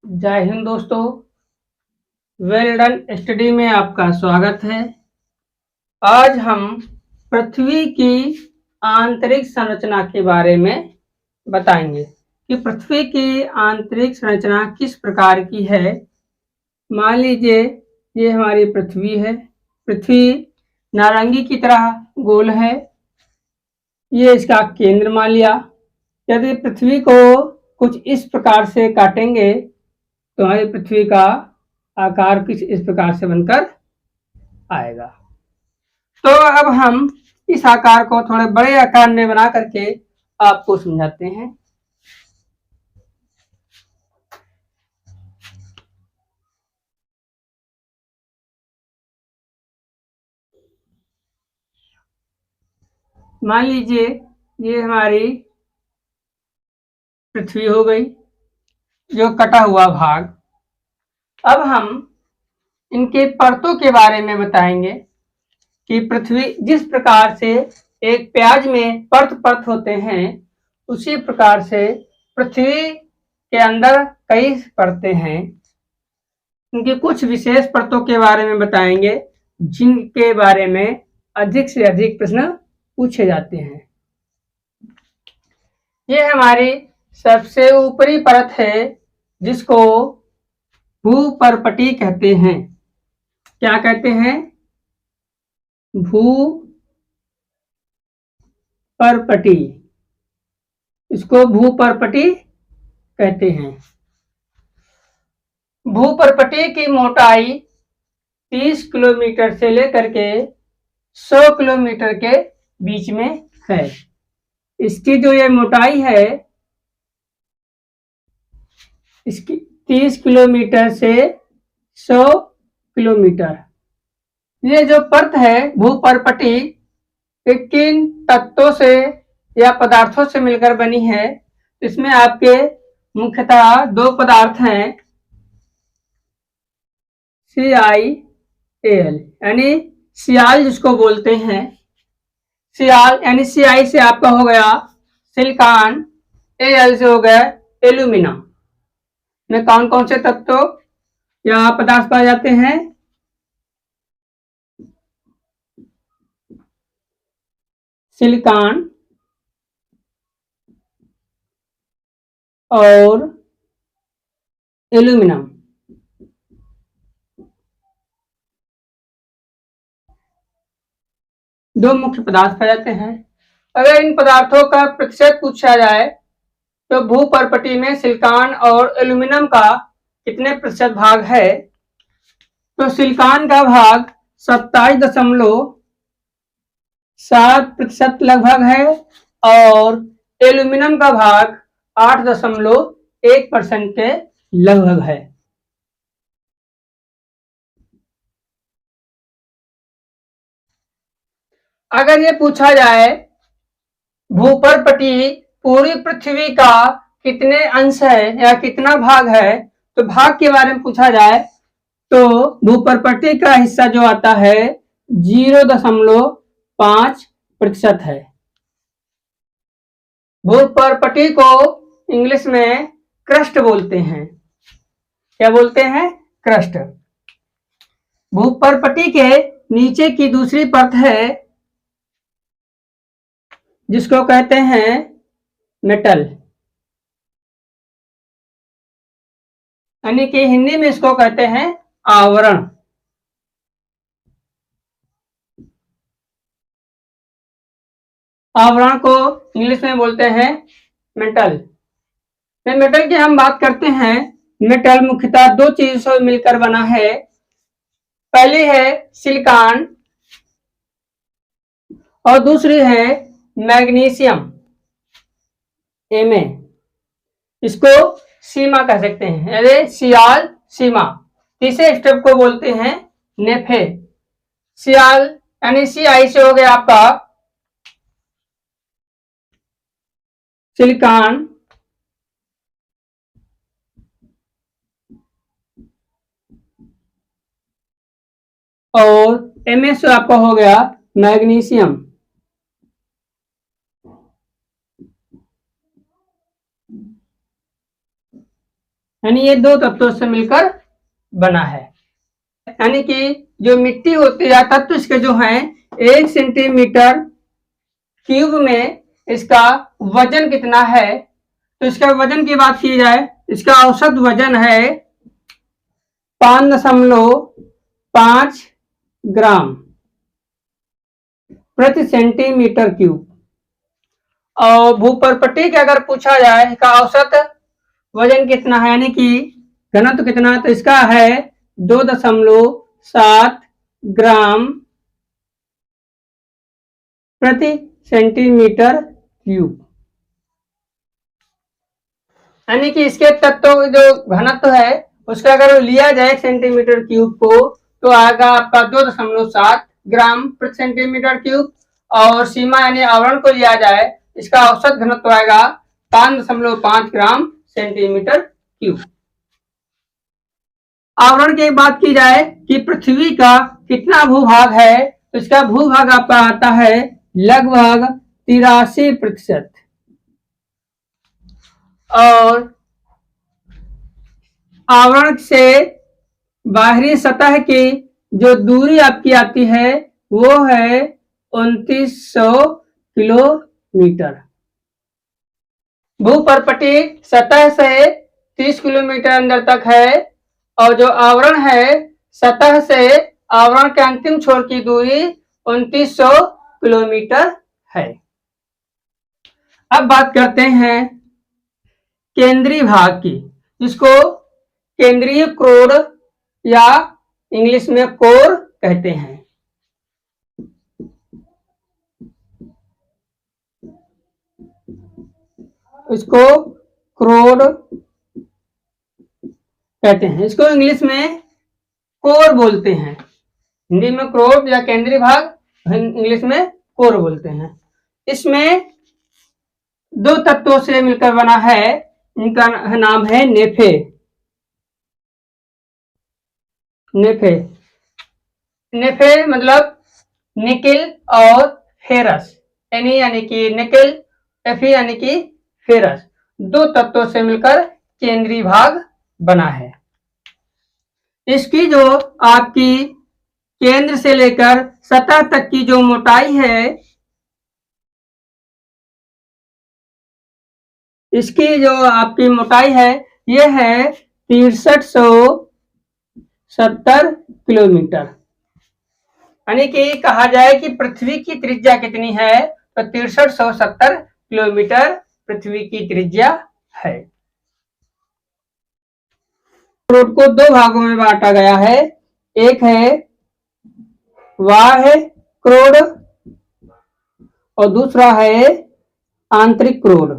जय हिंद दोस्तों। Well done study में आपका स्वागत है। आज हम पृथ्वी की आंतरिक संरचना के बारे में बताएंगे कि पृथ्वी की आंतरिक संरचना किस प्रकार की है। मान लीजिए ये हमारी पृथ्वी है। पृथ्वी नारंगी की तरह गोल है। ये इसका केंद्र मान लिया। यदि पृथ्वी को कुछ इस प्रकार से काटेंगे तो हमारी पृथ्वी का आकार कुछ इस प्रकार से बनकर आएगा। तो अब हम इस आकार को थोड़े बड़े आकार में बना करके आपको समझाते हैं। मान लीजिए ये हमारी पृथ्वी हो गई, जो कटा हुआ भाग। अब हम इनके परतों के बारे में बताएंगे कि पृथ्वी जिस प्रकार से एक प्याज में परत परत होते हैं, उसी प्रकार से पृथ्वी के अंदर कई परतें हैं। इनकी कुछ विशेष परतों के बारे में बताएंगे, जिनके बारे में अधिक से अधिक प्रश्न पूछे जाते हैं। ये हमारी सबसे ऊपरी परत है, जिसको भूपर्पटी कहते हैं। क्या कहते हैं? भूपर्पटी। इसको भूपर्पटी कहते हैं। भूपर्पटी की मोटाई 30 किलोमीटर से लेकर के 100 किलोमीटर के बीच में है। इसकी जो ये मोटाई है, इसकी 30 किलोमीटर से 100 किलोमीटर। ये जो परत है भूपर्पटी, किन तत्वों से या पदार्थों से मिलकर बनी है? इसमें आपके मुख्यतः दो पदार्थ हैं, CiAl यानी सियाल जिसको बोलते हैं। सियाल यानी Ci से आपका हो गया सिलिकॉन, Al से हो गया एल्यूमिना। में कौन कौन से तत्व या पदार्थ पाए जाते हैं? सिलिकॉन और एल्यूमिनियम। दो मुख्य पदार्थ पाए जाते हैं। अगर इन पदार्थों का प्रतिशत पूछा जाए तो भूपर्पटी में सिलिकॉन और एल्यूमिनियम का कितने प्रतिशत भाग है? तो सिलिकॉन का भाग 27.7% लगभग है और एल्यूमिनियम का भाग 8.1% के लगभग है। अगर ये पूछा जाए भूपर्पटी पूरी पृथ्वी का कितने अंश है या कितना भाग है, तो भाग के बारे में पूछा जाए तो भूपर्पटी का हिस्सा जो आता है 0.5% है। भूपर्पटी को इंग्लिश में क्रस्ट बोलते हैं। क्या बोलते हैं? क्रस्ट। भूपर्पटी के नीचे की दूसरी परत है, जिसको कहते हैं मेटल, यानी कि हिंदी में इसको कहते हैं आवरण। आवरण को इंग्लिश में बोलते हैं मेटल। मेटल की हम बात करते हैं। मेटल मुख्यतः दो चीजों से मिलकर बना है। पहली है सिलिकॉन और दूसरी है मैग्नीशियम, Mn। इसको सीमा कह सकते हैं, यानी सियाल सीमा। तीसरे स्टेप को बोलते हैं नेफे। सियाल यानी Ci से हो गया आपका सिलिकॉन और Mn से आपका हो गया मैग्नीशियम। यानी ये दो तत्वों से मिलकर बना है। यानी कि जो मिट्टी होती है तत्व इसके जो है 1 सेंटीमीटर क्यूब में इसका वजन कितना है, तो इसका वजन की बात की जाए, इसका औसत वजन है 5.5 ग्राम प्रति सेंटीमीटर क्यूब। और भूपर्पटी के अगर पूछा जाए इसका औसत वजन कितना है, यानी कि घनत्व कितना है, तो इसका है 2.7 ग्राम प्रति सेंटीमीटर क्यूब। यानी कि इसके तत्व जो घनत्व है उसका अगर लिया जाए 1 सेंटीमीटर क्यूब को, तो आएगा आपका 2.7 ग्राम प्रति सेंटीमीटर क्यूब। और सीमा यानी आवरण को लिया जाए, इसका औसत घनत्व आएगा 5.5 ग्राम सेंटीमीटर क्यूब। आवरण की बात की जाए कि पृथ्वी का कितना भूभाग है, तो इसका भूभाग आपका आता है लगभग 83%। और आवरण से बाहरी सतह की जो दूरी आपकी आती है वो है 2900 किलोमीटर। भूपर्पटी सतह से 30 किलोमीटर अंदर तक है, और जो आवरण है सतह से आवरण के अंतिम छोर की दूरी 2900 किलोमीटर है। अब बात करते हैं केंद्रीय भाग की, जिसको केंद्रीय क्रोड या इंग्लिश में कोर कहते हैं। इसको क्रोड कहते हैं, इसको इंग्लिश में कोर बोलते हैं। हिंदी में क्रोड या केंद्रीय भाग, इंग्लिश में कोर बोलते हैं। इसमें दो तत्वों से मिलकर बना है, इनका नाम है नेफे। नेफे नेफे मतलब निकिल और फेरस, यानी कि निकिल, एफी यानी कि फेरस, दो तत्वों से मिलकर केंद्रीय भाग बना है। इसकी जो आपकी केंद्र से लेकर सतह तक की जो मोटाई है, इसकी जो आपकी मोटाई है यह है 6370 किलोमीटर। यानी कि कहा जाए कि पृथ्वी की त्रिज्या कितनी है, तो 6370 किलोमीटर पृथ्वी की त्रिज्या है। क्रोड को दो भागों में बांटा गया है, एक है बाह्य क्रोड और दूसरा है आंतरिक क्रोड।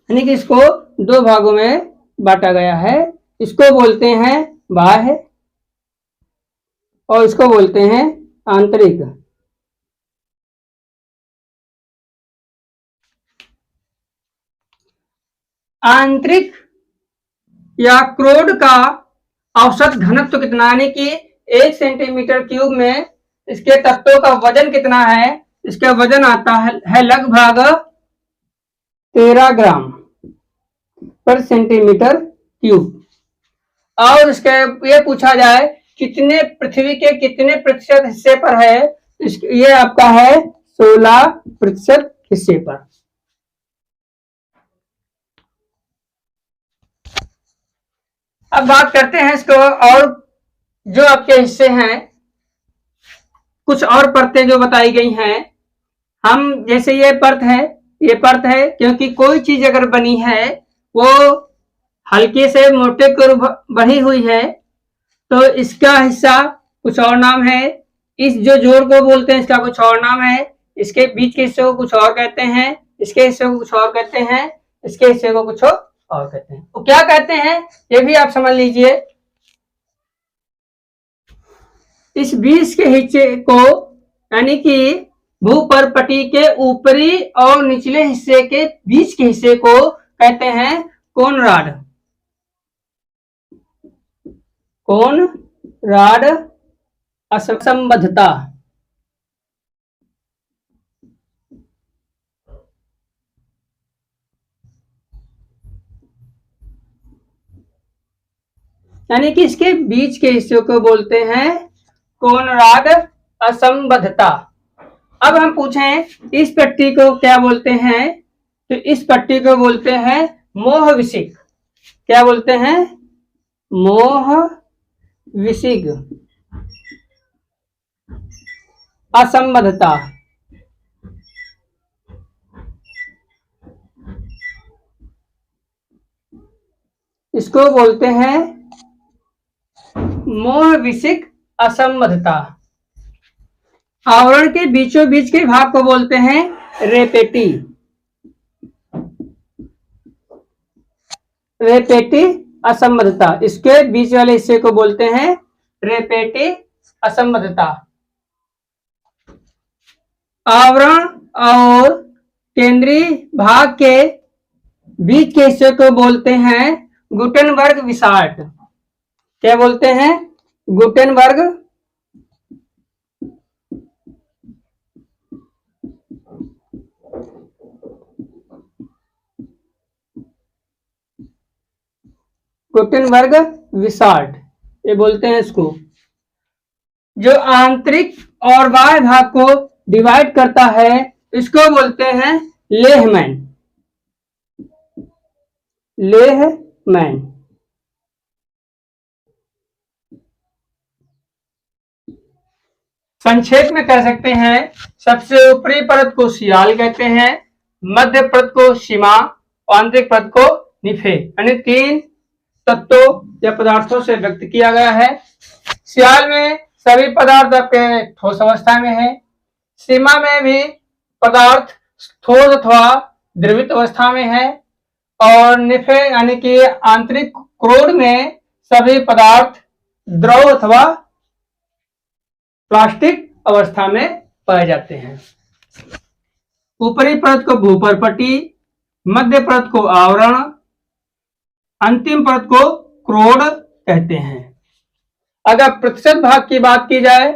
यानी कि इसको दो भागों में बांटा गया है, इसको बोलते हैं बाह्य और इसको बोलते हैं आंतरिक। आंतरिक या क्रोड का औसत घनत्व कितना, यानी कि 1 सेंटीमीटर क्यूब में इसके तत्वों का वजन कितना है, इसका वजन आता है लगभग 13 ग्राम पर सेंटीमीटर क्यूब। और इसके ये पूछा जाए कितने पृथ्वी के कितने प्रतिशत हिस्से पर है, ये आपका है 16% हिस्से पर। अब बात करते हैं इसको, और जो आपके हिस्से हैं कुछ और परतें जो बताई गई हैं, हम जैसे ये परत है, ये परत है क्योंकि कोई चीज अगर बनी है वो हल्के से मोटे की ओर बढ़ी हुई है, तो इसका हिस्सा कुछ और नाम है, इस जो जोड़ को बोलते हैं इसका कुछ और नाम है, इसके बीच के हिस्से को कुछ और कहते हैं, इसके हिस्से को कुछ और कहते हैं, इसके हिस्से को कुछ और कहते हैं। तो क्या कहते हैं ये भी आप समझ लीजिए। इस बीच के हिस्से को, यानी कि भूपर्पटी के ऊपरी और निचले हिस्से के बीच के हिस्से को कहते हैं कोन रॉड। कोन रॉड असंबद्धता। यानी कि इसके बीच के हिस्से को बोलते हैं कोनराड असंबद्धता। अब हम पूछें इस पट्टी को क्या बोलते हैं, तो इस पट्टी को बोलते हैं मोह विसिक। क्या बोलते हैं? मोह विसिक असंबद्धता। इसको बोलते हैं मोह विसिक असंबद्धता। आवरण के बीचों बीच के भाग को बोलते हैं रेपेटी। रेपेटी असंबद्धता, इसके बीच वाले हिस्से को बोलते हैं रेपेटी असंबद्धता। आवरण और केंद्रीय भाग के बीच के हिस्से को बोलते हैं गुटेनबर्ग विसार्ट। क्या बोलते हैं? गुटेनबर्ग गुटेनबर्ग विसार्ट, ये बोलते हैं इसको। जो आंतरिक और बाह्य भाग को डिवाइड करता है इसको बोलते हैं लेहमैन। लेहमैन। संक्षेप में कह सकते हैं सबसे ऊपरी परत को सियाल कहते हैं, मध्य परत को सीमा और आंतरिक परत को निफे। यानी 3 तत्वों या पदार्थों से व्यक्त किया गया है। सियाल में सभी पदार्थ आपके ठोस अवस्था में है, सीमा में भी पदार्थ ठोस अथवा द्रवित अवस्था में है, और निफे यानी कि आंतरिक क्रोड में सभी पदार्थ द्रव अथवा प्लास्टिक अवस्था में पाए जाते हैं। ऊपरी परत को भूपरपटी, मध्य परत को आवरण, अंतिम परत को क्रोड कहते हैं। अगर प्रतिशत भाग की बात की जाए,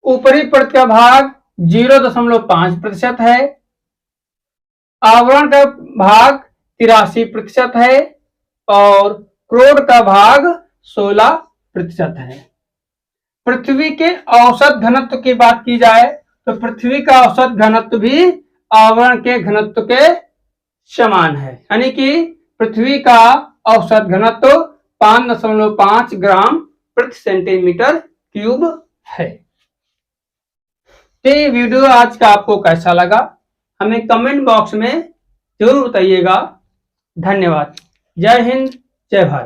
ऊपरी परत का भाग 0.5% है, आवरण का भाग 83% है और क्रोड का भाग 16% है। पृथ्वी के औसत घनत्व की बात की जाए तो पृथ्वी का औसत घनत्व भी आवरण के घनत्व के समान है, यानी कि पृथ्वी का औसत घनत्व 5.5 ग्राम प्रति सेंटीमीटर क्यूब है। तो ये वीडियो आज का आपको कैसा लगा हमें कमेंट बॉक्स में जरूर बताइएगा। धन्यवाद। जय हिंद, जय भारत।